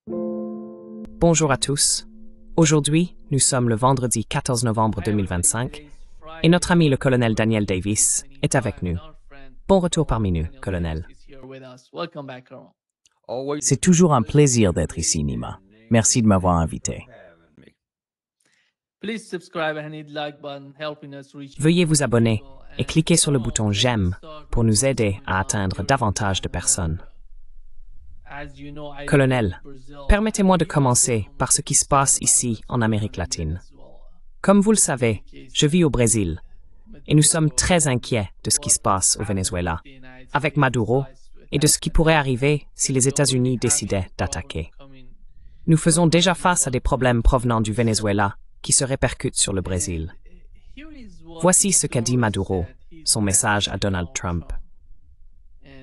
Bonjour à tous. Aujourd'hui, nous sommes le vendredi 14 novembre 2025 et notre ami le colonel Daniel Davis est avec nous. Bon retour parmi nous, colonel. C'est toujours un plaisir d'être ici, Nima. Merci de m'avoir invité. Veuillez vous abonner et cliquez sur le bouton j'aime pour nous aider à atteindre davantage de personnes. Colonel, permettez-moi de commencer par ce qui se passe ici en Amérique latine. Comme vous le savez, je vis au Brésil et nous sommes très inquiets de ce qui se passe au Venezuela avec Maduro et de ce qui pourrait arriver si les États-Unis décidaient d'attaquer. Nous faisons déjà face à des problèmes provenant du Venezuela qui se répercutent sur le Brésil. Voici ce qu'a dit Maduro, son message à Donald Trump.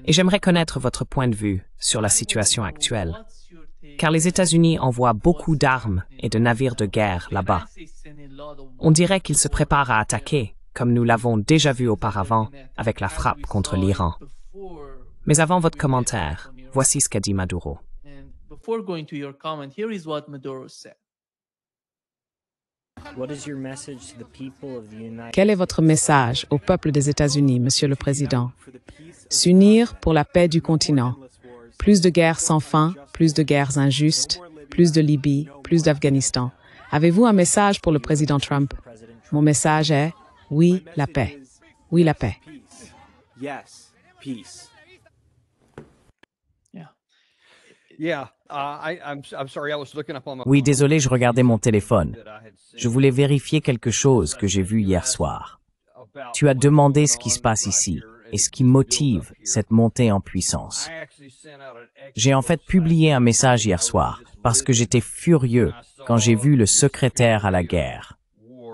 Et j'aimerais connaître votre point de vue sur la situation actuelle, car les États-Unis envoient beaucoup d'armes et de navires de guerre là-bas. On dirait qu'ils se préparent à attaquer, comme nous l'avons déjà vu auparavant avec la frappe contre l'Iran. Mais avant votre commentaire, voici ce qu'a dit Maduro. Quel est votre message au peuple des États-Unis, Monsieur le Président? S'unir pour la paix du continent. Plus de guerres sans fin, plus de guerres injustes, plus de Libye, plus d'Afghanistan. Avez-vous un message pour le président Trump? Mon message est oui, la paix. Oui, la paix. Oui, désolé, je regardais mon téléphone. Je voulais vérifier quelque chose que j'ai vu hier soir. Tu as demandé ce qui se passe ici et ce qui motive cette montée en puissance. J'ai en fait publié un message hier soir parce que j'étais furieux quand j'ai vu le secrétaire à la guerre.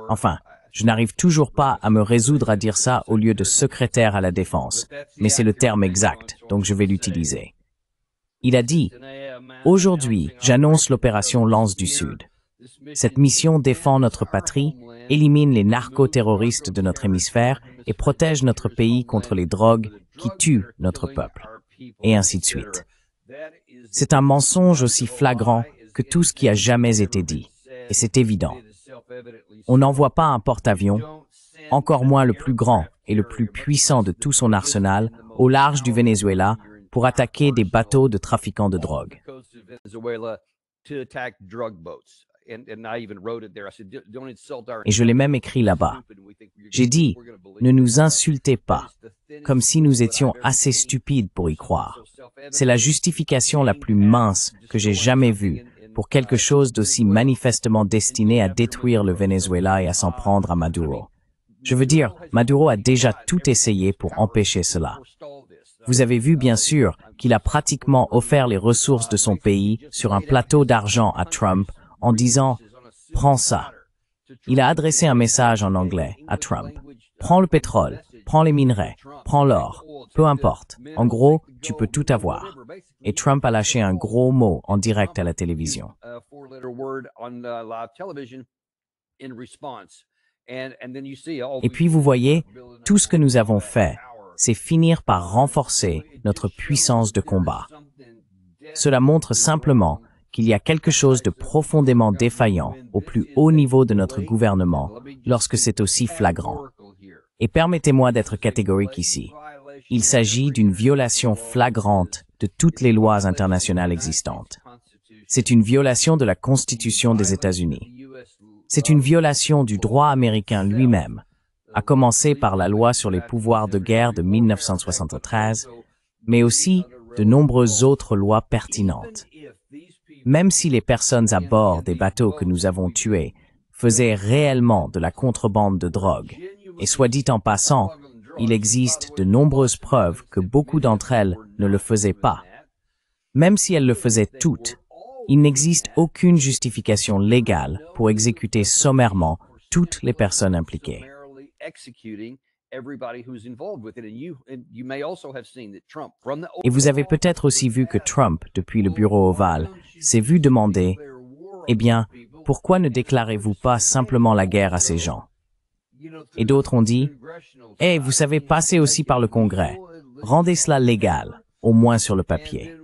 Enfin, je n'arrive toujours pas à me résoudre à dire ça au lieu de secrétaire à la défense, mais c'est le terme exact, donc je vais l'utiliser. Il a dit « Aujourd'hui, j'annonce l'opération Lance du Sud. Cette mission défend notre patrie, élimine les narco-terroristes de notre hémisphère et protège notre pays contre les drogues qui tuent notre peuple. » Et ainsi de suite. C'est un mensonge aussi flagrant que tout ce qui a jamais été dit. Et c'est évident. On n'envoie pas un porte-avions, encore moins le plus grand et le plus puissant de tout son arsenal, au large du Venezuela pour attaquer des bateaux de trafiquants de drogue. Et je l'ai même écrit là-bas. J'ai dit, ne nous insultez pas, comme si nous étions assez stupides pour y croire. C'est la justification la plus mince que j'ai jamais vue pour quelque chose d'aussi manifestement destiné à détruire le Venezuela et à s'en prendre à Maduro. Je veux dire, Maduro a déjà tout essayé pour empêcher cela. Vous avez vu, bien sûr, qu'il a pratiquement offert les ressources de son pays sur un plateau d'argent à Trump en disant « Prends ça ». Il a adressé un message en anglais à Trump. « Prends le pétrole, prends les minerais, prends l'or, peu importe. En gros, tu peux tout avoir. » Et Trump a lâché un gros mot en direct à la télévision. Et puis vous voyez, tout ce que nous avons fait, c'est finir par renforcer notre puissance de combat. Cela montre simplement qu'il y a quelque chose de profondément défaillant au plus haut niveau de notre gouvernement lorsque c'est aussi flagrant. Et permettez-moi d'être catégorique ici. Il s'agit d'une violation flagrante de toutes les lois internationales existantes. C'est une violation de la Constitution des États-Unis. C'est une violation du droit américain lui-même, à commencer par la loi sur les pouvoirs de guerre de 1973, mais aussi de nombreuses autres lois pertinentes. Même si les personnes à bord des bateaux que nous avons tués faisaient réellement de la contrebande de drogue, et soit dit en passant, il existe de nombreuses preuves que beaucoup d'entre elles ne le faisaient pas. Même si elles le faisaient toutes, il n'existe aucune justification légale pour exécuter sommairement toutes les personnes impliquées. Et vous avez peut-être aussi vu que Trump, depuis le bureau ovale, s'est vu demander « Eh bien, pourquoi ne déclarez-vous pas simplement la guerre à ces gens ?» Et d'autres ont dit « Eh, vous savez passer aussi par le Congrès. Rendez cela légal, au moins sur le papier. »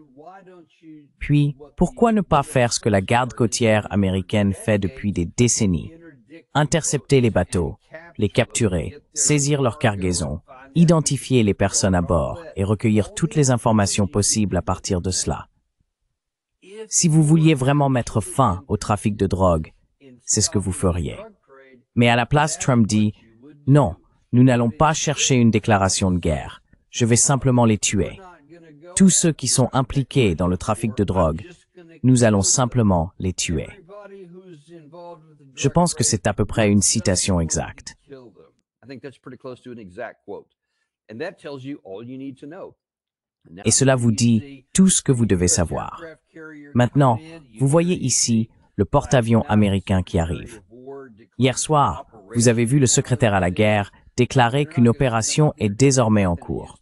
Puis, pourquoi ne pas faire ce que la garde côtière américaine fait depuis des décennies? Intercepter les bateaux, les capturer, saisir leur cargaison, identifier les personnes à bord et recueillir toutes les informations possibles à partir de cela. Si vous vouliez vraiment mettre fin au trafic de drogue, c'est ce que vous feriez. Mais à la place, Trump dit « Non, nous n'allons pas chercher une déclaration de guerre. Je vais simplement les tuer. Tous ceux qui sont impliqués dans le trafic de drogue, nous allons simplement les tuer. » Je pense que c'est à peu près une citation exacte. Et cela vous dit tout ce que vous devez savoir. Maintenant, vous voyez ici le porte-avions américain qui arrive. Hier soir, vous avez vu le secrétaire à la guerre déclarer qu'une opération est désormais en cours.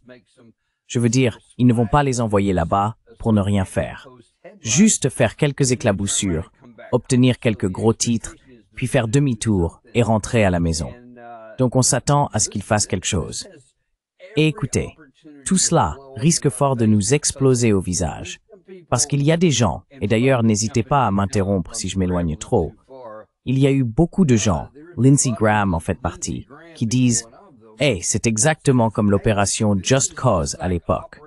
Je veux dire, ils ne vont pas les envoyer là-bas pour ne rien faire. Juste faire quelques éclaboussures, obtenir quelques gros titres, puis faire demi-tour et rentrer à la maison. Donc on s'attend à ce qu'ils fassent quelque chose. Et écoutez, tout cela risque fort de nous exploser au visage. Parce qu'il y a des gens, et d'ailleurs n'hésitez pas à m'interrompre si je m'éloigne trop, il y a eu beaucoup de gens, Lindsey Graham en fait partie, qui disent « Hey, c'est exactement comme l'opération Just Cause à l'époque,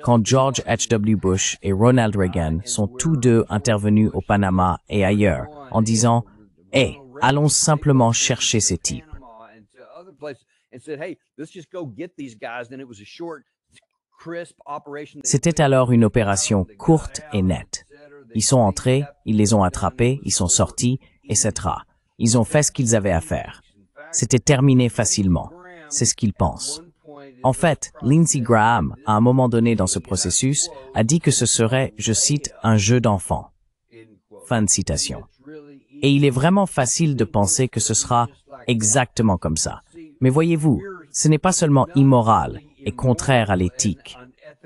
quand George H.W. Bush et Ronald Reagan sont tous deux intervenus au Panama et ailleurs en disant « Hey, allons simplement chercher ces types. » C'était alors une opération courte et nette. Ils sont entrés, ils les ont attrapés, ils sont sortis, etc. Ils ont fait ce qu'ils avaient à faire. C'était terminé facilement. C'est ce qu'ils pensent. En fait, Lindsey Graham, à un moment donné dans ce processus, a dit que ce serait, je cite, un jeu d'enfant. Fin de citation. Et il est vraiment facile de penser que ce sera exactement comme ça. Mais voyez-vous, ce n'est pas seulement immoral et contraire à l'éthique.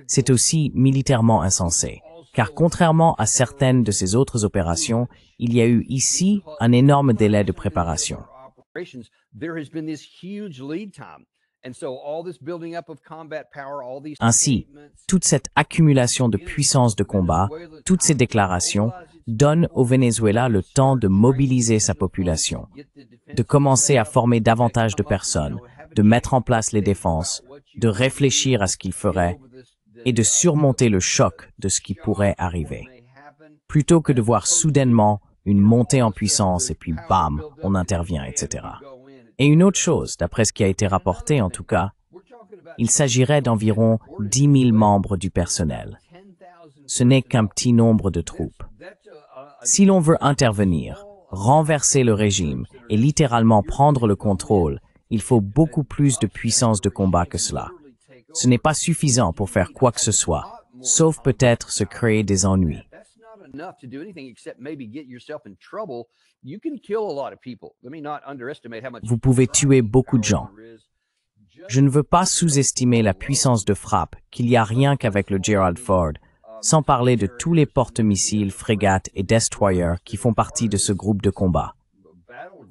C'est aussi militairement insensé. Car contrairement à certaines de ces autres opérations, il y a eu ici un énorme délai de préparation. Ainsi, toute cette accumulation de puissance de combat, toutes ces déclarations, donnent au Venezuela le temps de mobiliser sa population, de commencer à former davantage de personnes, de mettre en place les défenses, de réfléchir à ce qu'il ferait et de surmonter le choc de ce qui pourrait arriver. Plutôt que de voir soudainement une montée en puissance et puis bam, on intervient, etc. Et une autre chose, d'après ce qui a été rapporté en tout cas, il s'agirait d'environ 10 000 membres du personnel. Ce n'est qu'un petit nombre de troupes. Si l'on veut intervenir, renverser le régime et littéralement prendre le contrôle, il faut beaucoup plus de puissance de combat que cela. Ce n'est pas suffisant pour faire quoi que ce soit, sauf peut-être se créer des ennuis. Vous pouvez tuer beaucoup de gens. Je ne veux pas sous-estimer la puissance de frappe qu'il y a rien qu'avec le Gerald Ford, sans parler de tous les porte-missiles, frégates et destroyers qui font partie de ce groupe de combat.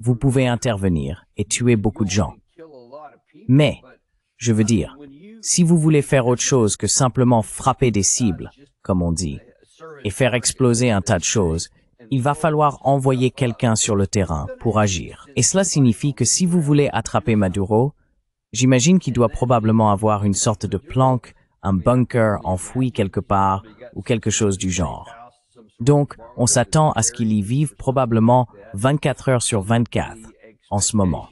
Vous pouvez intervenir et tuer beaucoup de gens. Mais, je veux dire, si vous voulez faire autre chose que simplement frapper des cibles, comme on dit, et faire exploser un tas de choses, il va falloir envoyer quelqu'un sur le terrain pour agir. Et cela signifie que si vous voulez attraper Maduro, j'imagine qu'il doit probablement avoir une sorte de planque, un bunker enfoui quelque part ou quelque chose du genre. Donc, on s'attend à ce qu'il y vive probablement 24 heures sur 24 en ce moment.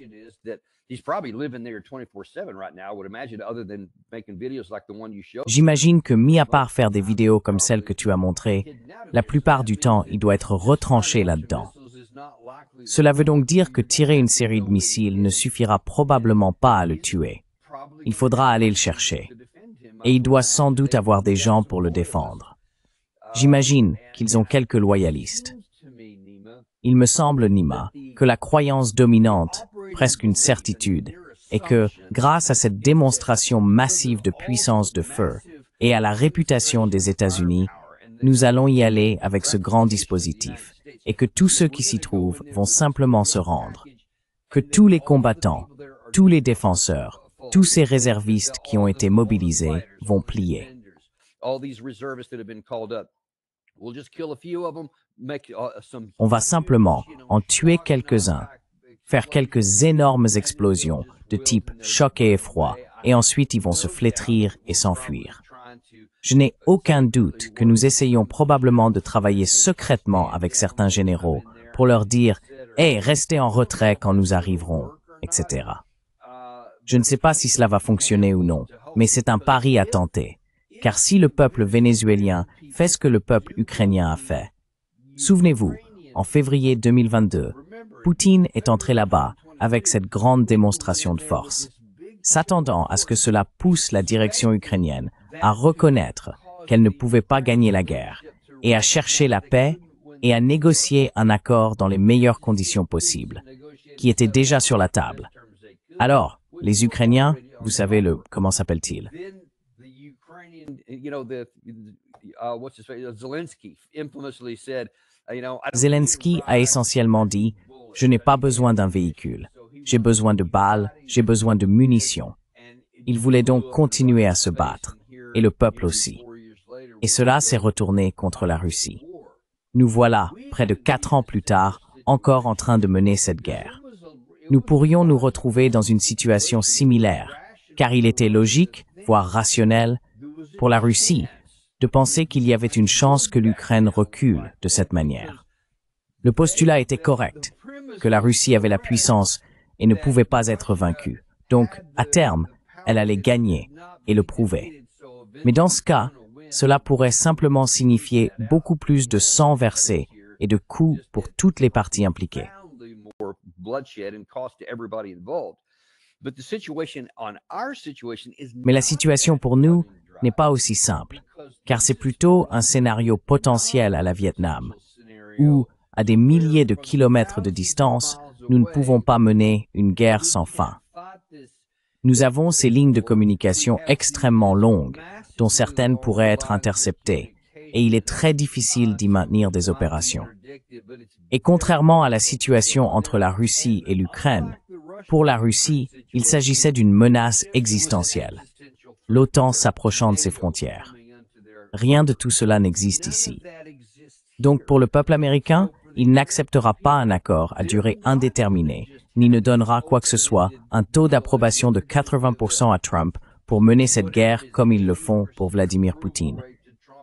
J'imagine que, mis à part faire des vidéos comme celle que tu as montrées, la plupart du temps, il doit être retranché là-dedans. Cela veut donc dire que tirer une série de missiles ne suffira probablement pas à le tuer. Il faudra aller le chercher. Et il doit sans doute avoir des gens pour le défendre. J'imagine qu'ils ont quelques loyalistes. Il me semble, Nima, que la croyance dominante, presque une certitude, est que, grâce à cette démonstration massive de puissance de feu et à la réputation des États-Unis, nous allons y aller avec ce grand dispositif, et que tous ceux qui s'y trouvent vont simplement se rendre. Que tous les combattants, tous les défenseurs, tous ces réservistes qui ont été mobilisés vont plier. On va simplement en tuer quelques-uns, faire quelques énormes explosions de type choc et effroi, et ensuite ils vont se flétrir et s'enfuir. Je n'ai aucun doute que nous essayons probablement de travailler secrètement avec certains généraux pour leur dire « Hey, restez en retrait quand nous arriverons », etc. Je ne sais pas si cela va fonctionner ou non, mais c'est un pari à tenter. Car si le peuple vénézuélien fait ce que le peuple ukrainien a fait, souvenez-vous, en février 2022, Poutine est entré là-bas avec cette grande démonstration de force, s'attendant à ce que cela pousse la direction ukrainienne à reconnaître qu'elle ne pouvait pas gagner la guerre et à chercher la paix et à négocier un accord dans les meilleures conditions possibles, qui était déjà sur la table. Alors, les Ukrainiens, vous savez comment s'appelle-t-il? Zelensky a essentiellement dit « Je n'ai pas besoin d'un véhicule. J'ai besoin de balles, j'ai besoin de munitions. » Il voulait donc continuer à se battre, et le peuple aussi. Et cela s'est retourné contre la Russie. Nous voilà, près de 4 ans plus tard, encore en train de mener cette guerre. Nous pourrions nous retrouver dans une situation similaire, car il était logique, voire rationnel, pour la Russie, de penser qu'il y avait une chance que l'Ukraine recule de cette manière. Le postulat était correct, que la Russie avait la puissance et ne pouvait pas être vaincue. Donc, à terme, elle allait gagner et le prouver. Mais dans ce cas, cela pourrait simplement signifier beaucoup plus de sang versé et de coûts pour toutes les parties impliquées. Mais la situation pour nous n'est pas aussi simple, car c'est plutôt un scénario potentiel à la Vietnam, où, à des milliers de kilomètres de distance, nous ne pouvons pas mener une guerre sans fin. Nous avons ces lignes de communication extrêmement longues, dont certaines pourraient être interceptées, et il est très difficile d'y maintenir des opérations. Et contrairement à la situation entre la Russie et l'Ukraine, pour la Russie, il s'agissait d'une menace existentielle, l'OTAN s'approchant de ses frontières. Rien de tout cela n'existe ici. Donc pour le peuple américain, il n'acceptera pas un accord à durée indéterminée, ni ne donnera quoi que ce soit un taux d'approbation de 80% à Trump pour mener cette guerre comme ils le font pour Vladimir Poutine,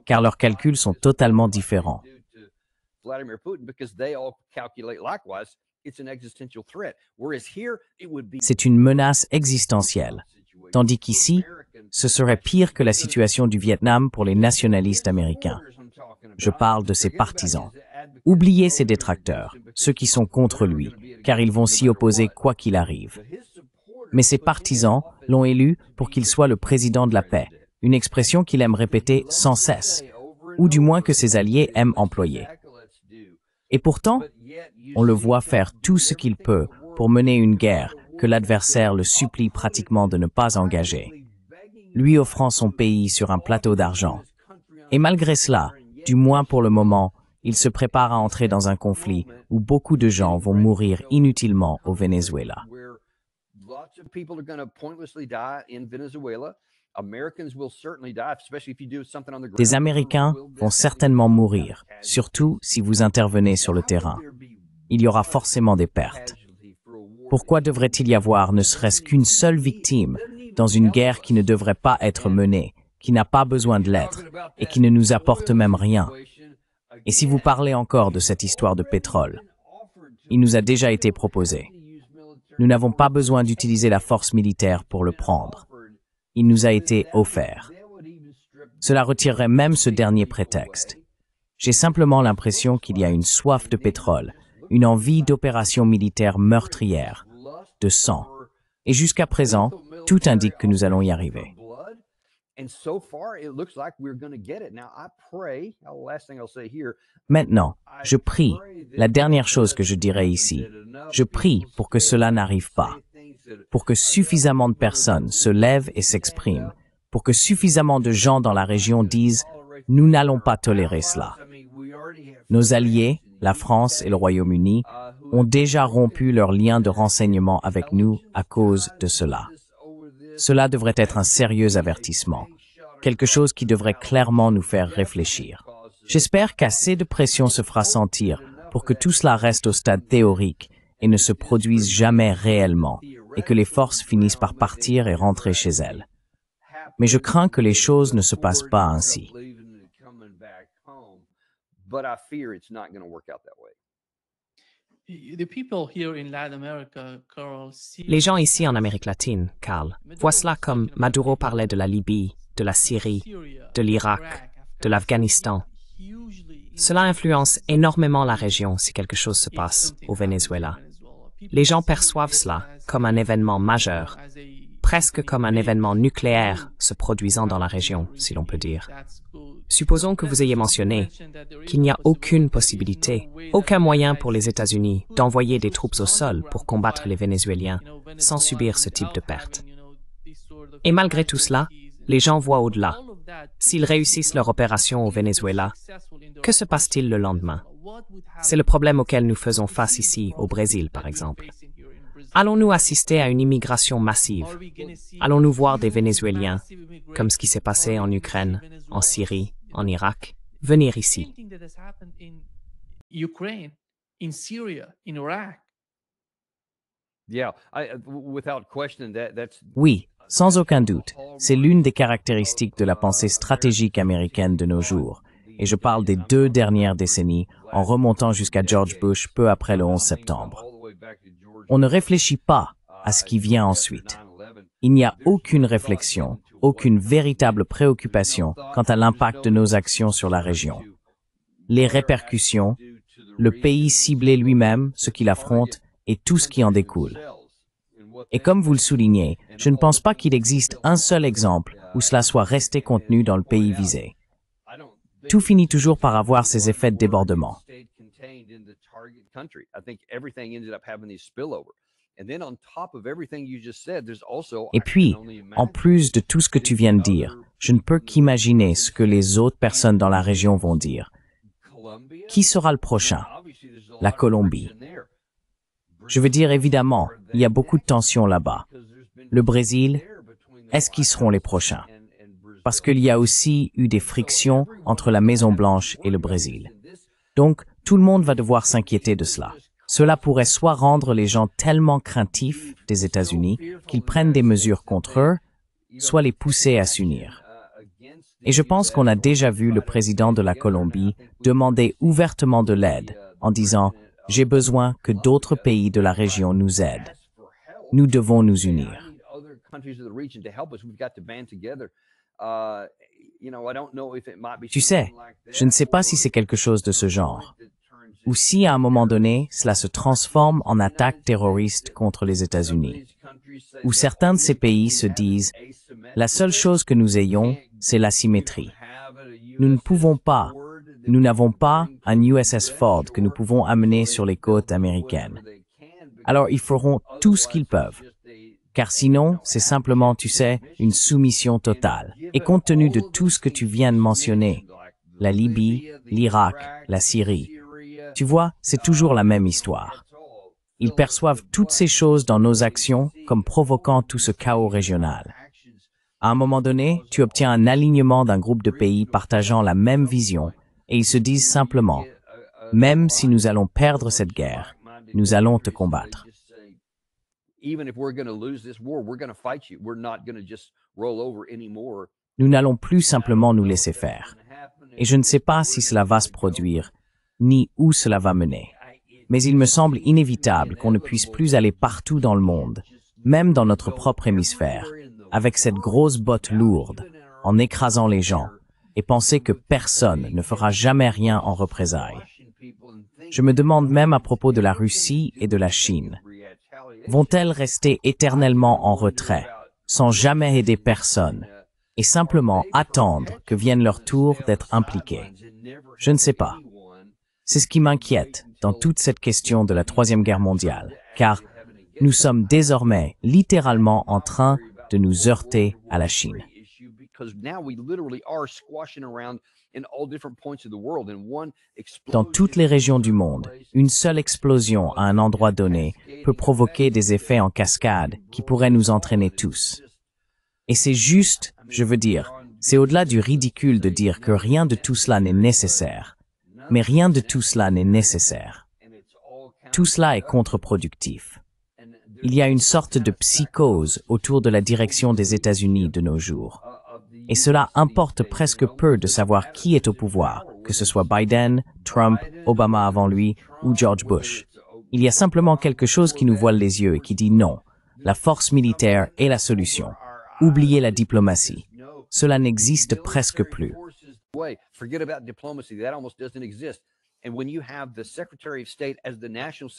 car leurs calculs sont totalement différents. C'est une menace existentielle, tandis qu'ici, ce serait pire que la situation du Vietnam pour les nationalistes américains. Je parle de ses partisans. Oubliez ses détracteurs, ceux qui sont contre lui, car ils vont s'y opposer quoi qu'il arrive. Mais ses partisans l'ont élu pour qu'il soit le président de la paix, une expression qu'il aime répéter sans cesse, ou du moins que ses alliés aiment employer. Et pourtant, on le voit faire tout ce qu'il peut pour mener une guerre que l'adversaire le supplie pratiquement de ne pas engager, lui offrant son pays sur un plateau d'argent. Et malgré cela, du moins pour le moment, il se prépare à entrer dans un conflit où beaucoup de gens vont mourir inutilement au Venezuela. Des Américains vont certainement mourir, surtout si vous intervenez sur le terrain. Il y aura forcément des pertes. Pourquoi devrait-il y avoir ne serait-ce qu'une seule victime dans une guerre qui ne devrait pas être menée, qui n'a pas besoin de l'être et qui ne nous apporte même rien? Et si vous parlez encore de cette histoire de pétrole, il nous a déjà été proposé. Nous n'avons pas besoin d'utiliser la force militaire pour le prendre. Il nous a été offert. Cela retirerait même ce dernier prétexte. J'ai simplement l'impression qu'il y a une soif de pétrole, une envie d'opérations militaires meurtrières, de sang. Et jusqu'à présent, tout indique que nous allons y arriver. Maintenant, je prie, la dernière chose que je dirais ici, je prie pour que cela n'arrive pas, pour que suffisamment de personnes se lèvent et s'expriment, pour que suffisamment de gens dans la région disent « Nous n'allons pas tolérer cela ». Nos alliés, la France et le Royaume-Uni, ont déjà rompu leurs liens de renseignement avec nous à cause de cela. Cela devrait être un sérieux avertissement, quelque chose qui devrait clairement nous faire réfléchir. J'espère qu'assez de pression se fera sentir pour que tout cela reste au stade théorique et ne se produise jamais réellement, et que les forces finissent par partir et rentrer chez elles. Mais je crains que les choses ne se passent pas ainsi. Les gens ici en Amérique latine, Carl, voient cela comme Maduro parlait de la Libye, de la Syrie, de l'Irak, de l'Afghanistan. Cela influence énormément la région si quelque chose se passe au Venezuela. Les gens perçoivent cela comme un événement majeur, presque comme un événement nucléaire se produisant dans la région, si l'on peut dire. Supposons que vous ayez mentionné qu'il n'y a aucune possibilité, aucun moyen pour les États-Unis d'envoyer des troupes au sol pour combattre les Vénézuéliens sans subir ce type de pertes. Et malgré tout cela, les gens voient au-delà. S'ils réussissent leur opération au Venezuela, que se passe-t-il le lendemain? C'est le problème auquel nous faisons face ici, au Brésil, par exemple. Allons-nous assister à une immigration massive? Allons-nous voir des Vénézuéliens, comme ce qui s'est passé en Ukraine, en Syrie, en Irak, venir ici? Oui, sans aucun doute, c'est l'une des caractéristiques de la pensée stratégique américaine de nos jours, et je parle des 2 dernières décennies, en remontant jusqu'à George Bush peu après le 11 septembre. On ne réfléchit pas à ce qui vient ensuite. Il n'y a aucune réflexion, aucune véritable préoccupation quant à l'impact de nos actions sur la région. Les répercussions, le pays ciblé lui-même, ce qu'il affronte, et tout ce qui en découle. Et comme vous le soulignez, je ne pense pas qu'il existe un seul exemple où cela soit resté contenu dans le pays visé. Tout finit toujours par avoir ses effets de débordement. Et puis, en plus de tout ce que tu viens de dire, je ne peux qu'imaginer ce que les autres personnes dans la région vont dire. Qui sera le prochain? La Colombie. Je veux dire, évidemment, il y a beaucoup de tensions là-bas. Le Brésil, est-ce qu'ils seront les prochains? Parce qu'il y a aussi eu des frictions entre la Maison-Blanche et le Brésil. Donc, tout le monde va devoir s'inquiéter de cela. Cela pourrait soit rendre les gens tellement craintifs des États-Unis qu'ils prennent des mesures contre eux, soit les pousser à s'unir. Et je pense qu'on a déjà vu le président de la Colombie demander ouvertement de l'aide en disant « J'ai besoin que d'autres pays de la région nous aident. Nous devons nous unir. » Tu sais, je ne sais pas si c'est quelque chose de ce genre, ou si à un moment donné, cela se transforme en attaque terroriste contre les États-Unis, où certains de ces pays se disent « La seule chose que nous ayons, c'est l'asymétrie. Nous ne pouvons pas, nous n'avons pas un USS Ford que nous pouvons amener sur les côtes américaines. Alors ils feront tout ce qu'ils peuvent. Car sinon, c'est simplement, tu sais, une soumission totale. Et compte tenu de tout ce que tu viens de mentionner, la Libye, l'Irak, la Syrie, tu vois, c'est toujours la même histoire. Ils perçoivent toutes ces choses dans nos actions comme provoquant tout ce chaos régional. À un moment donné, tu obtiens un alignement d'un groupe de pays partageant la même vision et ils se disent simplement, même si nous allons perdre cette guerre, nous allons te combattre. Nous n'allons plus simplement nous laisser faire. Et je ne sais pas si cela va se produire, ni où cela va mener. Mais il me semble inévitable qu'on ne puisse plus aller partout dans le monde, même dans notre propre hémisphère, avec cette grosse botte lourde, en écrasant les gens, et penser que personne ne fera jamais rien en représailles. Je me demande même à propos de la Russie et de la Chine. Vont-elles rester éternellement en retrait, sans jamais aider personne, et simplement attendre que vienne leur tour d'être impliqués? Je ne sais pas. C'est ce qui m'inquiète dans toute cette question de la Troisième Guerre mondiale, car nous sommes désormais littéralement en train de nous heurter à la Chine. Dans toutes les régions du monde, une seule explosion à un endroit donné peut provoquer des effets en cascade qui pourraient nous entraîner tous. Et c'est juste, je veux dire, C'est au-delà du ridicule de dire que rien de tout cela n'est nécessaire. Mais rien de tout cela n'est nécessaire. Tout cela est contre-productif. Il y a une sorte de psychose autour de la direction des États-Unis de nos jours. Et cela importe presque peu de savoir qui est au pouvoir, que ce soit Biden, Trump, Obama avant lui ou George Bush. Il y a simplement quelque chose qui nous voile les yeux et qui dit non. La force militaire est la solution. Oubliez la diplomatie. Cela n'existe presque plus.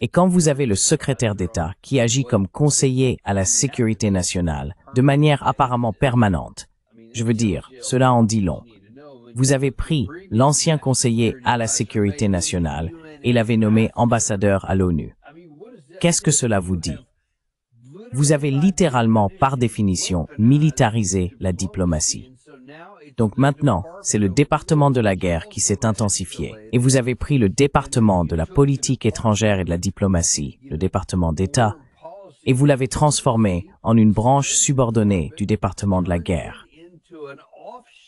Et quand vous avez le secrétaire d'État qui agit comme conseiller à la sécurité nationale, de manière apparemment permanente, je veux dire, cela en dit long. Vous avez pris l'ancien conseiller à la sécurité nationale et l'avez nommé ambassadeur à l'ONU. Qu'est-ce que cela vous dit? Vous avez littéralement, par définition, militarisé la diplomatie. Donc maintenant, c'est le département de la guerre qui s'est intensifié. Et vous avez pris le département de la politique étrangère et de la diplomatie, le département d'État, et vous l'avez transformé en une branche subordonnée du département de la guerre.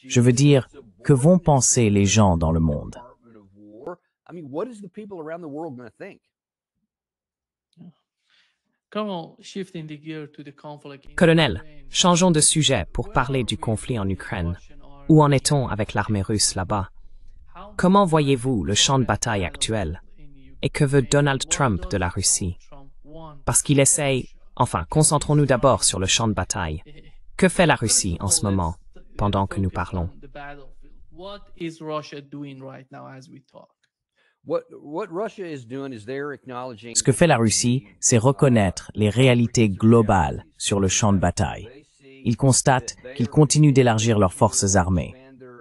Je veux dire, que vont penser les gens dans le monde? Colonel, changeons de sujet pour parler du conflit en Ukraine. Où en est-on avec l'armée russe là-bas? Comment voyez-vous le champ de bataille actuel? Et que veut Donald Trump de la Russie? Parce qu'il essaye... Enfin, concentrons-nous d'abord sur le champ de bataille. Que fait la Russie en ce moment, pendant que nous parlons? Ce que fait la Russie, c'est reconnaître les réalités globales sur le champ de bataille. Ils constatent qu'ils continuent d'élargir leurs forces armées.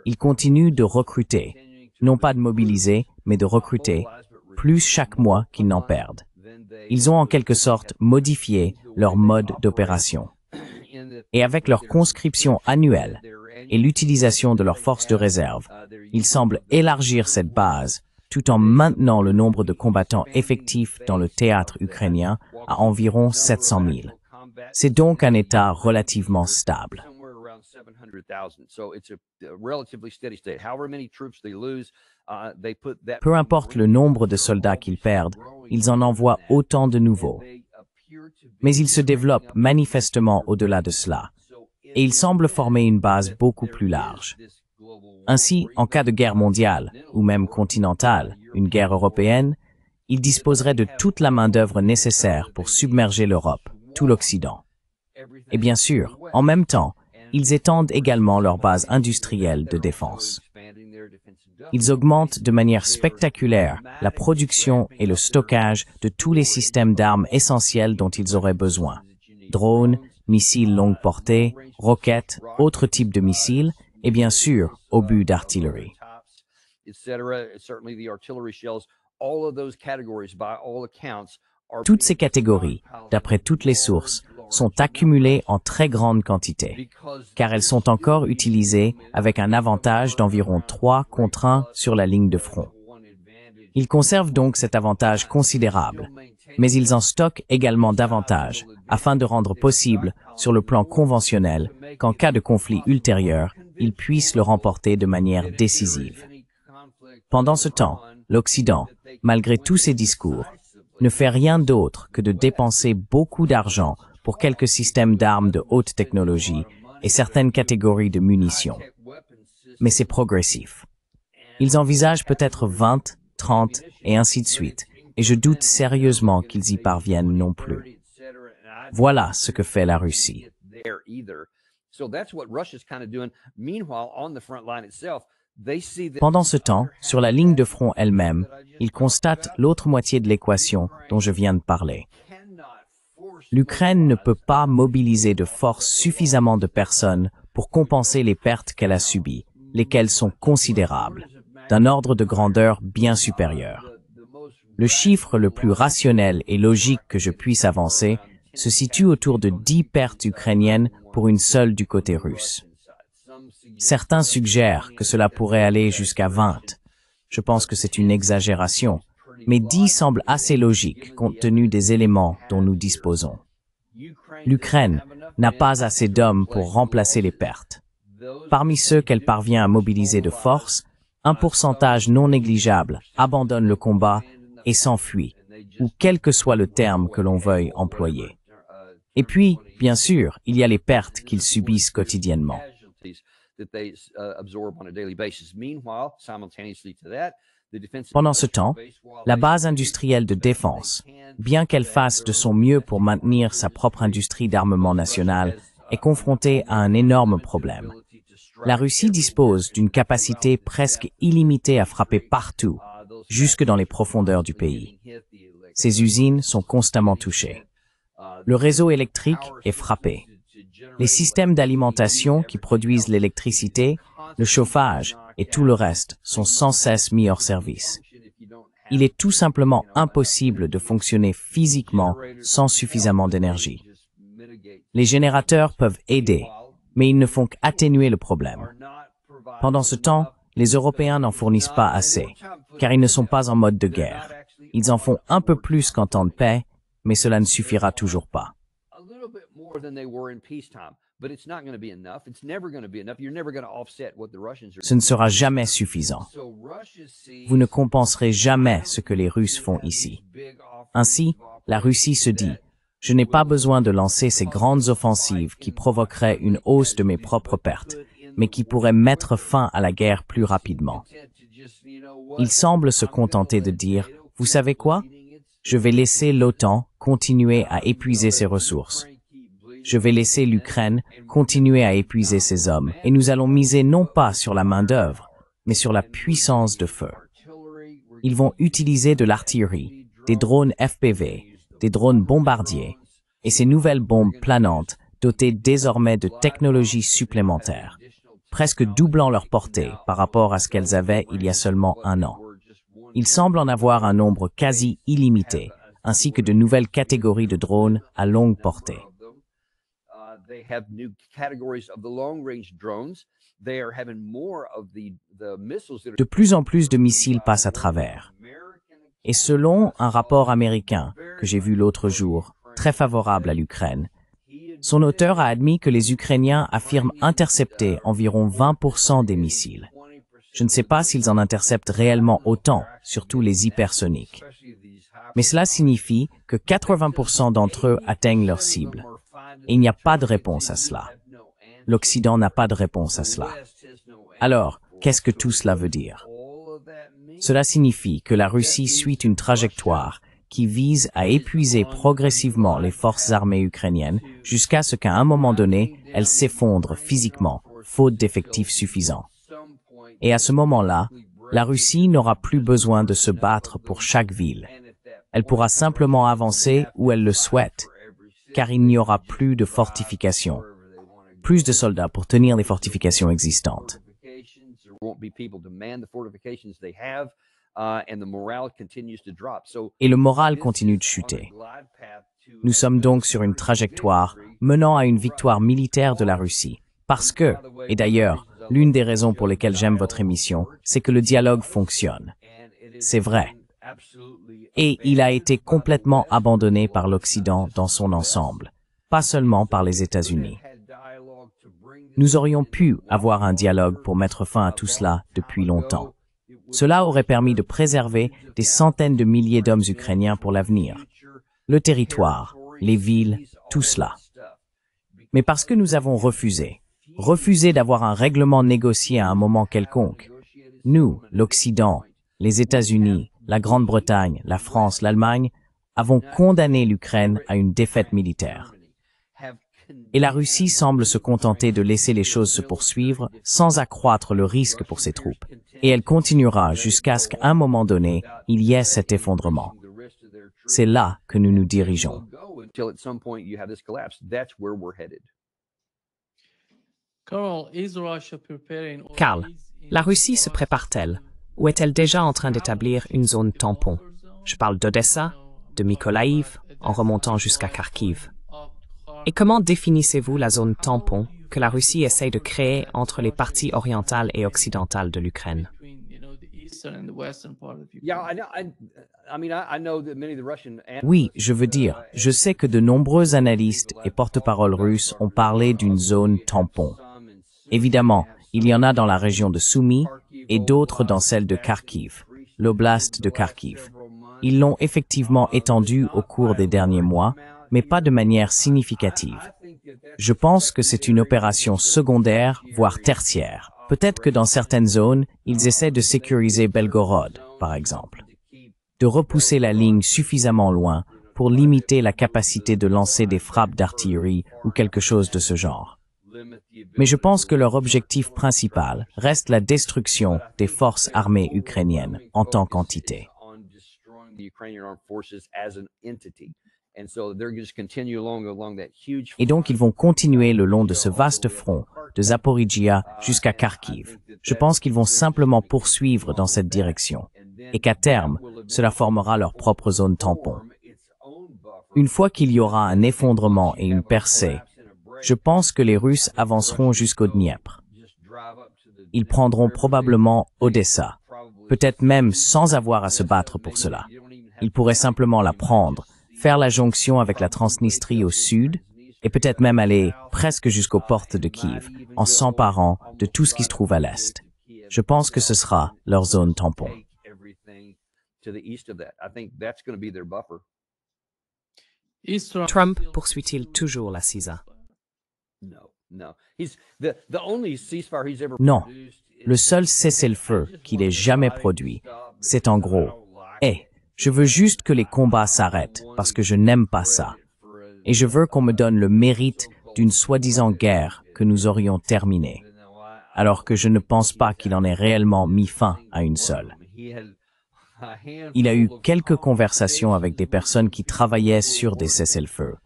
Ils continuent de recruter, non pas de mobiliser, mais de recruter, plus chaque mois qu'ils n'en perdent. Ils ont en quelque sorte modifié leur mode d'opération. Et avec leur conscription annuelle et l'utilisation de leurs forces de réserve, ils semblent élargir cette base tout en maintenant le nombre de combattants effectifs dans le théâtre ukrainien à environ 700 000. C'est donc un État relativement stable. Peu importe le nombre de soldats qu'ils perdent, ils en envoient autant de nouveaux. Mais ils se développent manifestement au-delà de cela, et ils semblent former une base beaucoup plus large. Ainsi, en cas de guerre mondiale, ou même continentale, une guerre européenne, ils disposeraient de toute la main-d'œuvre nécessaire pour submerger l'Europe, tout l'Occident. Et bien sûr, en même temps, ils étendent également leur base industrielle de défense. Ils augmentent de manière spectaculaire la production et le stockage de tous les systèmes d'armes essentiels dont ils auraient besoin. Drones, missiles longue portée, roquettes, autres types de missiles, et bien sûr, obus d'artillerie. Toutes ces catégories, d'après toutes les sources, sont accumulées en très grande quantité, car elles sont encore utilisées avec un avantage d'environ 3 contre 1 sur la ligne de front. Ils conservent donc cet avantage considérable, mais ils en stockent également davantage, afin de rendre possible, sur le plan conventionnel, qu'en cas de conflit ultérieur, ils puissent le remporter de manière décisive. Pendant ce temps, l'Occident, malgré tous ces discours, ne fait rien d'autre que de dépenser beaucoup d'argent pour quelques systèmes d'armes de haute technologie et certaines catégories de munitions. Mais c'est progressif. Ils envisagent peut-être 20, 30 et ainsi de suite, et je doute sérieusement qu'ils y parviennent non plus. Voilà ce que fait la Russie. Pendant ce temps, sur la ligne de front elle-même, ils constatent l'autre moitié de l'équation dont je viens de parler. L'Ukraine ne peut pas mobiliser de force suffisamment de personnes pour compenser les pertes qu'elle a subies, lesquelles sont considérables, d'un ordre de grandeur bien supérieur. Le chiffre le plus rationnel et logique que je puisse avancer se situe autour de 10 pertes ukrainiennes pour une seule du côté russe. Certains suggèrent que cela pourrait aller jusqu'à 20. Je pense que c'est une exagération, mais 10 semble assez logique compte tenu des éléments dont nous disposons. L'Ukraine n'a pas assez d'hommes pour remplacer les pertes. Parmi ceux qu'elle parvient à mobiliser de force, un pourcentage non négligeable abandonne le combat et s'enfuit, ou quel que soit le terme que l'on veuille employer. Et puis, bien sûr, il y a les pertes qu'ils subissent quotidiennement. Pendant ce temps, la base industrielle de défense, bien qu'elle fasse de son mieux pour maintenir sa propre industrie d'armement national, est confrontée à un énorme problème. La Russie dispose d'une capacité presque illimitée à frapper partout, jusque dans les profondeurs du pays. Ces usines sont constamment touchées. Le réseau électrique est frappé. Les systèmes d'alimentation qui produisent l'électricité, le chauffage et tout le reste sont sans cesse mis hors service. Il est tout simplement impossible de fonctionner physiquement sans suffisamment d'énergie. Les générateurs peuvent aider, mais ils ne font qu'atténuer le problème. Pendant ce temps, les Européens n'en fournissent pas assez, car ils ne sont pas en mode de guerre. Ils en font un peu plus qu'en temps de paix, mais cela ne suffira toujours pas. Ce ne sera jamais suffisant. Vous ne compenserez jamais ce que les Russes font ici. Ainsi, la Russie se dit « Je n'ai pas besoin de lancer ces grandes offensives qui provoqueraient une hausse de mes propres pertes, mais qui pourraient mettre fin à la guerre plus rapidement. » Ils semblent se contenter de dire « Vous savez quoi ? Je vais laisser l'OTAN continuer à épuiser ses ressources. Je vais laisser l'Ukraine continuer à épuiser ses hommes et nous allons miser non pas sur la main-d'œuvre, mais sur la puissance de feu. Ils vont utiliser de l'artillerie, des drones FPV, des drones bombardiers et ces nouvelles bombes planantes dotées désormais de technologies supplémentaires, presque doublant leur portée par rapport à ce qu'elles avaient il y a seulement un an. Ils semblent en avoir un nombre quasi illimité, ainsi que de nouvelles catégories de drones à longue portée. De plus en plus de missiles passent à travers. Et selon un rapport américain que j'ai vu l'autre jour, très favorable à l'Ukraine, son auteur a admis que les Ukrainiens affirment intercepter environ 20% des missiles. Je ne sais pas s'ils en interceptent réellement autant, surtout les hypersoniques. Mais cela signifie que 80% d'entre eux atteignent leur cible. Et il n'y a pas de réponse à cela. L'Occident n'a pas de réponse à cela. Alors, qu'est-ce que tout cela veut dire? Cela signifie que la Russie suit une trajectoire qui vise à épuiser progressivement les forces armées ukrainiennes jusqu'à ce qu'à un moment donné, elles s'effondrent physiquement, faute d'effectifs suffisants. Et à ce moment-là, la Russie n'aura plus besoin de se battre pour chaque ville. Elle pourra simplement avancer où elle le souhaite, car il n'y aura plus de fortifications, plus de soldats pour tenir les fortifications existantes. Et le moral continue de chuter. Nous sommes donc sur une trajectoire menant à une victoire militaire de la Russie, parce que, et d'ailleurs, l'une des raisons pour lesquelles j'aime votre émission, c'est que le dialogue fonctionne. C'est vrai. Et il a été complètement abandonné par l'Occident dans son ensemble, pas seulement par les États-Unis. Nous aurions pu avoir un dialogue pour mettre fin à tout cela depuis longtemps. Cela aurait permis de préserver des centaines de milliers d'hommes ukrainiens pour l'avenir. Le territoire, les villes, tout cela. Mais parce que nous avons refusé d'avoir un règlement négocié à un moment quelconque, nous, l'Occident, les États-Unis, la Grande-Bretagne, la France, l'Allemagne, avons condamné l'Ukraine à une défaite militaire. Et la Russie semble se contenter de laisser les choses se poursuivre sans accroître le risque pour ses troupes. Et elle continuera jusqu'à ce qu'à un moment donné, il y ait cet effondrement. C'est là que nous nous dirigeons. Karl, la Russie se prépare-t-elle ou est-elle déjà en train d'établir une zone tampon? Je parle d'Odessa, de Mykolaïv, en remontant jusqu'à Kharkiv. Et comment définissez-vous la zone tampon que la Russie essaye de créer entre les parties orientales et occidentales de l'Ukraine? Oui, je sais que de nombreux analystes et porte-paroles russes ont parlé d'une zone tampon. Évidemment, il y en a dans la région de Soumy et d'autres dans celle de Kharkiv, l'oblast de Kharkiv. Ils l'ont effectivement étendu au cours des derniers mois, mais pas de manière significative. Je pense que c'est une opération secondaire, voire tertiaire. Peut-être que dans certaines zones, ils essaient de sécuriser Belgorod, par exemple. De repousser la ligne suffisamment loin pour limiter la capacité de lancer des frappes d'artillerie ou quelque chose de ce genre. Mais je pense que leur objectif principal reste la destruction des forces armées ukrainiennes en tant qu'entité. Et donc ils vont continuer le long de ce vaste front, de Zaporizhia jusqu'à Kharkiv. Je pense qu'ils vont simplement poursuivre dans cette direction, et qu'à terme, cela formera leur propre zone tampon. Une fois qu'il y aura un effondrement et une percée, je pense que les Russes avanceront jusqu'au Dniepr. Ils prendront probablement Odessa, peut-être même sans avoir à se battre pour cela. Ils pourraient simplement la prendre, faire la jonction avec la Transnistrie au sud, et peut-être même aller presque jusqu'aux portes de Kiev, en s'emparant de tout ce qui se trouve à l'est. Je pense que ce sera leur zone tampon. Trump poursuit-il toujours la CISA? Non, le seul cessez-le-feu qu'il ait jamais produit, c'est en gros « Hey, je veux juste que les combats s'arrêtent parce que je n'aime pas ça. Et je veux qu'on me donne le mérite d'une soi-disant guerre que nous aurions terminée. » Alors que je ne pense pas qu'il en ait réellement mis fin à une seule. Il a eu quelques conversations avec des personnes qui travaillaient sur des cessez-le-feu.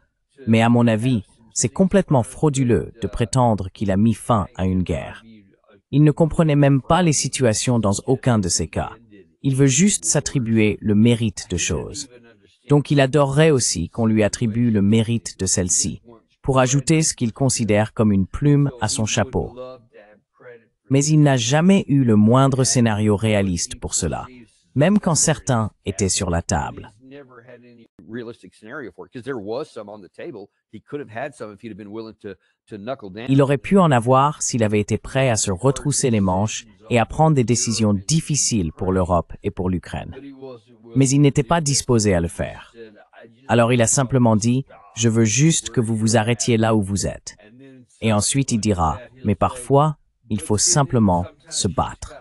Mais à mon avis, c'est complètement frauduleux de prétendre qu'il a mis fin à une guerre. Il ne comprenait même pas les situations dans aucun de ces cas. Il veut juste s'attribuer le mérite de choses. Donc il adorerait aussi qu'on lui attribue le mérite de celle-ci, pour ajouter ce qu'il considère comme une plume à son chapeau. Mais il n'a jamais eu le moindre scénario réaliste pour cela, même quand certains étaient sur la table. Il aurait pu en avoir s'il avait été prêt à se retrousser les manches et à prendre des décisions difficiles pour l'Europe et pour l'Ukraine. Mais il n'était pas disposé à le faire. Alors il a simplement dit « Je veux juste que vous vous arrêtiez là où vous êtes. » Et ensuite il dira « Mais parfois, il faut simplement se battre. »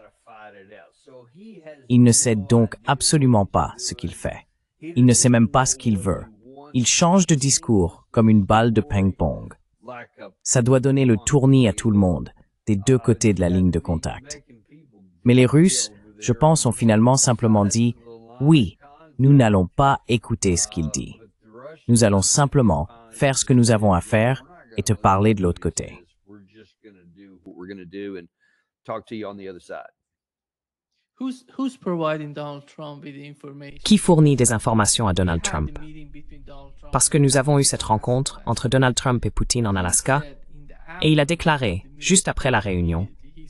Il ne sait donc absolument pas ce qu'il fait. Il ne sait même pas ce qu'il veut. Il change de discours comme une balle de ping-pong. Ça doit donner le tournis à tout le monde, des deux côtés de la ligne de contact. Mais les Russes, je pense, ont finalement simplement dit « Oui, nous n'allons pas écouter ce qu'il dit. Nous allons simplement faire ce que nous avons à faire et te parler de l'autre côté. » Qui fournit des informations à Donald Trump? Parce que nous avons eu cette rencontre entre Donald Trump et Poutine en Alaska, et il a déclaré, juste après la réunion,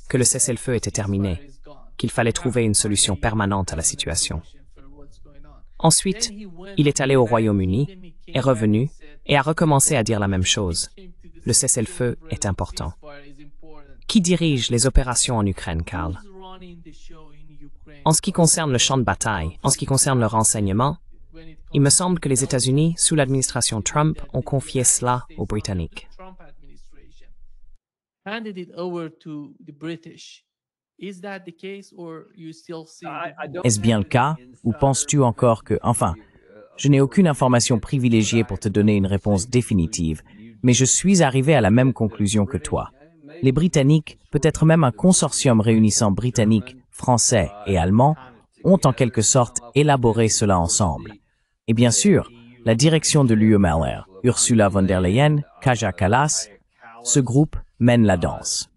que le cessez-le-feu était terminé, qu'il fallait trouver une solution permanente à la situation. Ensuite, il est allé au Royaume-Uni, est revenu et a recommencé à dire la même chose. Le cessez-le-feu est important. Qui dirige les opérations en Ukraine, Karl? En ce qui concerne le champ de bataille, en ce qui concerne le renseignement, il me semble que les États-Unis, sous l'administration Trump, ont confié cela aux Britanniques. Est-ce bien le cas, ou penses-tu encore que... Enfin, je n'ai aucune information privilégiée pour te donner une réponse définitive, mais je suis arrivé à la même conclusion que toi. Les Britanniques, peut-être même un consortium réunissant Britanniques, Français et Allemands, ont en quelque sorte élaboré cela ensemble. Et bien sûr, la direction de l'UMLR, Ursula von der Leyen, Kaja Kallas, ce groupe mène la danse.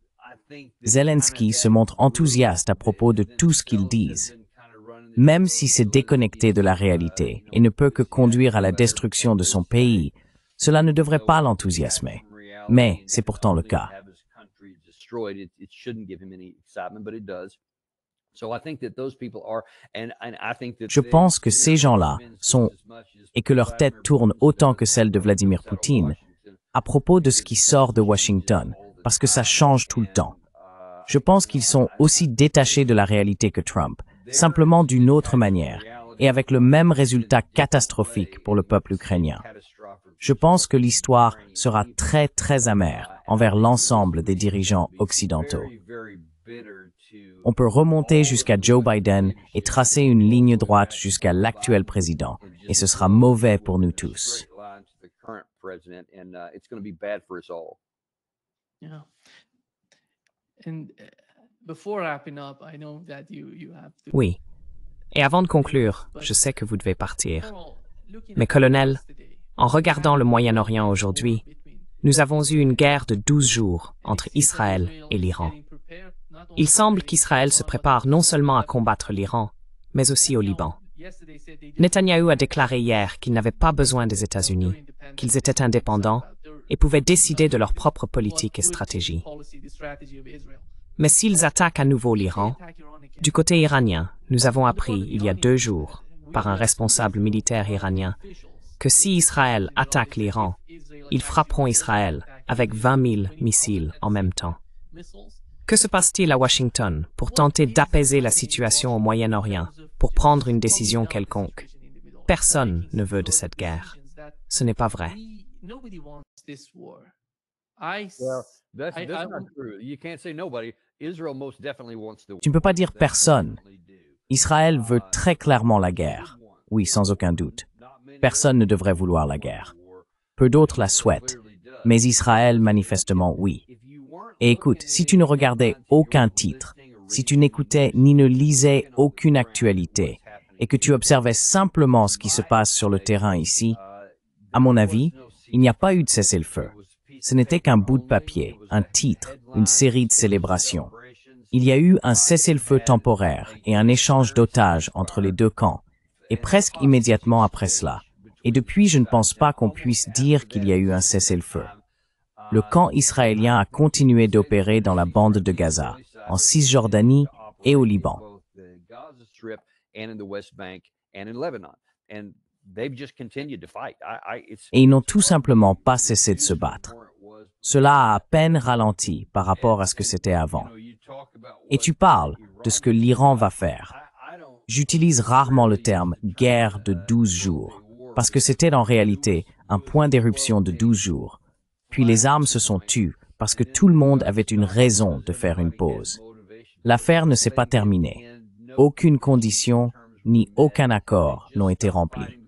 Zelensky se montre enthousiaste à propos de tout ce qu'ils disent, même si c'est déconnecté de la réalité et ne peut que conduire à la destruction de son pays. Cela ne devrait pas l'enthousiasmer, mais c'est pourtant le cas. Je pense que ces gens-là sont, et que leur tête tourne autant que celle de Vladimir Poutine, à propos de ce qui sort de Washington, parce que ça change tout le temps. Je pense qu'ils sont aussi détachés de la réalité que Trump, simplement d'une autre manière, et avec le même résultat catastrophique pour le peuple ukrainien. Je pense que l'histoire sera très, très amère envers l'ensemble des dirigeants occidentaux. On peut remonter jusqu'à Joe Biden et tracer une ligne droite jusqu'à l'actuel président, et ce sera mauvais pour nous tous. Oui. Et avant de conclure, je sais que vous devez partir. Mais colonel, en regardant le Moyen-Orient aujourd'hui, nous avons eu une guerre de 12 jours entre Israël et l'Iran. Il semble qu'Israël se prépare non seulement à combattre l'Iran, mais aussi au Liban. Netanyahou a déclaré hier qu'ils n'avaient pas besoin des États-Unis, qu'ils étaient indépendants et pouvaient décider de leur propre politique et stratégie. Mais s'ils attaquent à nouveau l'Iran, du côté iranien, nous avons appris il y a 2 jours, par un responsable militaire iranien, que si Israël attaque l'Iran, ils frapperont Israël avec 20 000 missiles en même temps. Que se passe-t-il à Washington pour tenter d'apaiser la situation au Moyen-Orient, pour prendre une décision quelconque? Personne ne veut de cette guerre. Ce n'est pas vrai. Tu ne peux pas dire personne. Israël veut très clairement la guerre. Oui, sans aucun doute. Personne ne devrait vouloir la guerre. Peu d'autres la souhaitent, mais Israël, manifestement, oui. Et écoute, si tu ne regardais aucun titre, si tu n'écoutais ni ne lisais aucune actualité, et que tu observais simplement ce qui se passe sur le terrain ici, à mon avis, il n'y a pas eu de cessez-le-feu. Ce n'était qu'un bout de papier, un titre, une série de célébrations. Il y a eu un cessez-le-feu temporaire et un échange d'otages entre les deux camps, et presque immédiatement après cela. Et depuis, je ne pense pas qu'on puisse dire qu'il y a eu un cessez-le-feu. Le camp israélien a continué d'opérer dans la bande de Gaza, en Cisjordanie et au Liban. Et ils n'ont tout simplement pas cessé de se battre. Cela a à peine ralenti par rapport à ce que c'était avant. Et tu parles de ce que l'Iran va faire. J'utilise rarement le terme « guerre de 12 jours », parce que c'était en réalité un point d'éruption de 12 jours. Puis les armes se sont tues parce que tout le monde avait une raison de faire une pause. L'affaire ne s'est pas terminée. Aucune condition ni aucun accord n'ont été remplis.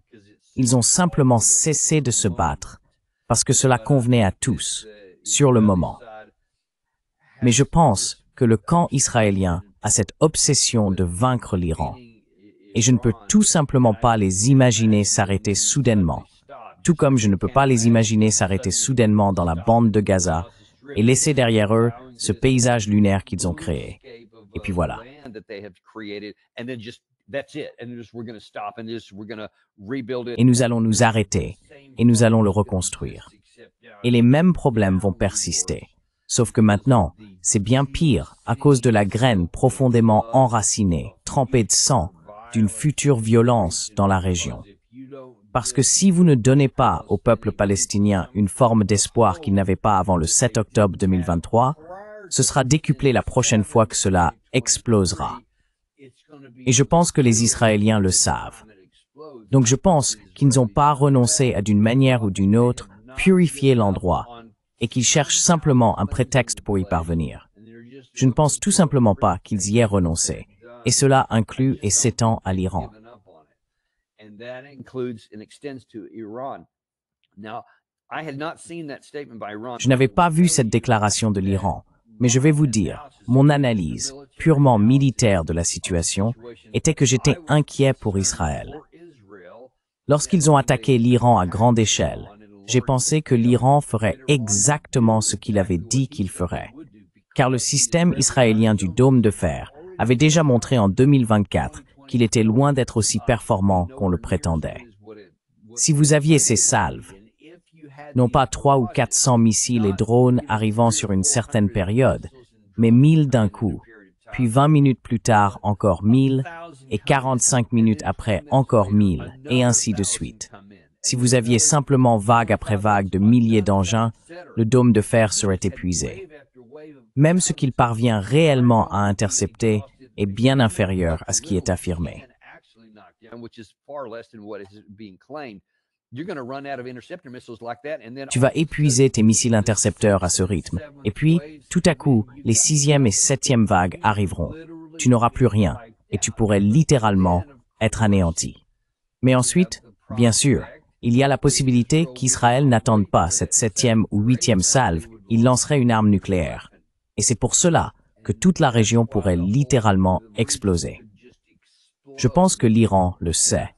Ils ont simplement cessé de se battre parce que cela convenait à tous, sur le moment. Mais je pense que le camp israélien a cette obsession de vaincre l'Iran. Et je ne peux tout simplement pas les imaginer s'arrêter soudainement. Tout comme je ne peux pas les imaginer s'arrêter soudainement dans la bande de Gaza et laisser derrière eux ce paysage lunaire qu'ils ont créé. Et puis voilà. Et nous allons nous arrêter et nous allons le reconstruire. Et les mêmes problèmes vont persister. Sauf que maintenant, c'est bien pire à cause de la graine profondément enracinée, trempée de sang, d'une future violence dans la région. Parce que si vous ne donnez pas au peuple palestinien une forme d'espoir qu'il n'avait pas avant le 7 octobre 2023, ce sera décuplé la prochaine fois que cela explosera. Et je pense que les Israéliens le savent. Donc je pense qu'ils n'ont pas renoncé à d'une manière ou d'une autre purifier l'endroit et qu'ils cherchent simplement un prétexte pour y parvenir. Je ne pense tout simplement pas qu'ils y aient renoncé. Et cela inclut et s'étend à l'Iran. Je n'avais pas vu cette déclaration de l'Iran, mais je vais vous dire, mon analyse purement militaire de la situation était que j'étais inquiet pour Israël. Lorsqu'ils ont attaqué l'Iran à grande échelle, j'ai pensé que l'Iran ferait exactement ce qu'il avait dit qu'il ferait, car le système israélien du dôme de fer avait déjà montré en 2024 qu'il était loin d'être aussi performant qu'on le prétendait. Si vous aviez ces salves, non pas 300 ou 400 missiles et drones arrivant sur une certaine période, mais 1000 d'un coup, puis 20 minutes plus tard encore 1000, et 45 minutes après encore 1000, et ainsi de suite. Si vous aviez simplement vague après vague de milliers d'engins, le dôme de fer serait épuisé. Même ce qu'il parvient réellement à intercepter est bien inférieur à ce qui est affirmé. Tu vas épuiser tes missiles intercepteurs à ce rythme. Et puis, tout à coup, les 6e et 7e vagues arriveront. Tu n'auras plus rien et tu pourrais littéralement être anéanti. Mais ensuite, bien sûr, il y a la possibilité qu'Israël n'attende pas cette 7e ou 8e salve, il lancerait une arme nucléaire. Et c'est pour cela que toute la région pourrait littéralement exploser. Je pense que l'Iran le sait.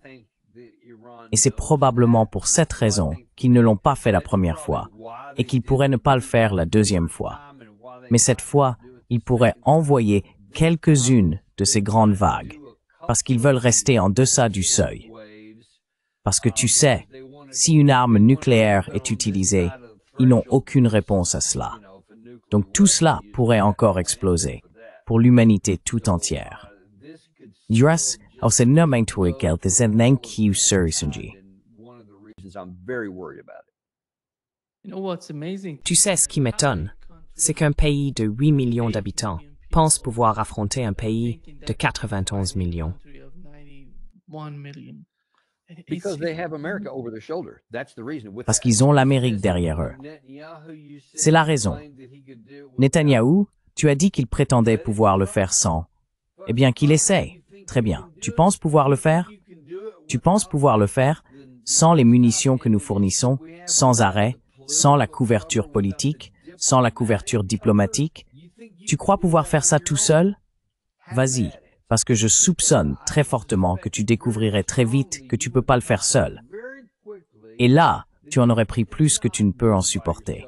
Et c'est probablement pour cette raison qu'ils ne l'ont pas fait la première fois et qu'ils pourraient ne pas le faire la deuxième fois. Mais cette fois, ils pourraient envoyer quelques-unes de ces grandes vagues parce qu'ils veulent rester en deçà du seuil. Parce que tu sais, si une arme nucléaire est utilisée, ils n'ont aucune réponse à cela. Donc tout cela pourrait encore exploser pour l'humanité tout entière. US also nomming to equal the Zenenki Surisunji. Tu sais ce qui m'étonne, c'est qu'un pays de 8 millions d'habitants pense pouvoir affronter un pays de 91 millions. Parce qu'ils ont l'Amérique derrière eux. C'est la raison. Netanyahou, tu as dit qu'il prétendait pouvoir le faire sans. Eh bien, qu'il essaie. Très bien. Tu penses pouvoir le faire? Tu penses pouvoir le faire sans les munitions que nous fournissons, sans arrêt, sans la couverture politique, sans la couverture diplomatique? Tu crois pouvoir faire ça tout seul? Vas-y, parce que je soupçonne très fortement que tu découvrirais très vite que tu peux pas le faire seul. Et là, tu en aurais pris plus que tu ne peux en supporter.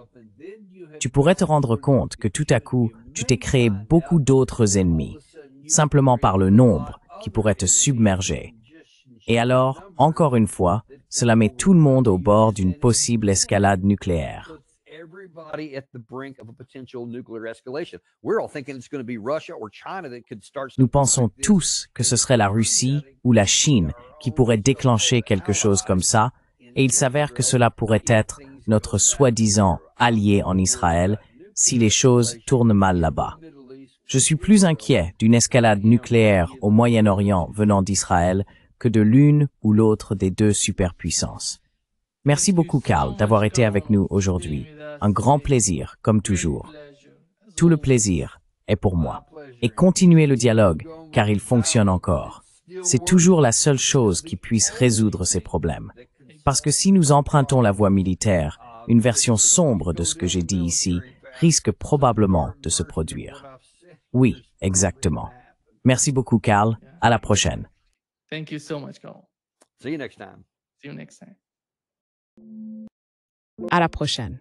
Tu pourrais te rendre compte que tout à coup, tu t'es créé beaucoup d'autres ennemis, simplement par le nombre qui pourraient te submerger. Et alors, encore une fois, cela met tout le monde au bord d'une possible escalade nucléaire. Nous pensons tous que ce serait la Russie ou la Chine qui pourrait déclencher quelque chose comme ça, et il s'avère que cela pourrait être notre soi-disant allié en Israël si les choses tournent mal là-bas. Je suis plus inquiet d'une escalade nucléaire au Moyen-Orient venant d'Israël que de l'une ou l'autre des deux superpuissances. Merci beaucoup, Carl, d'avoir été avec nous aujourd'hui. Un grand plaisir, comme toujours. Tout le plaisir est pour moi. Et continuez le dialogue, car il fonctionne encore. C'est toujours la seule chose qui puisse résoudre ces problèmes. Parce que si nous empruntons la voie militaire, une version sombre de ce que j'ai dit ici risque probablement de se produire. Oui, exactement. Merci beaucoup, Carl. À la prochaine. Thank you so much, Carl. À la prochaine.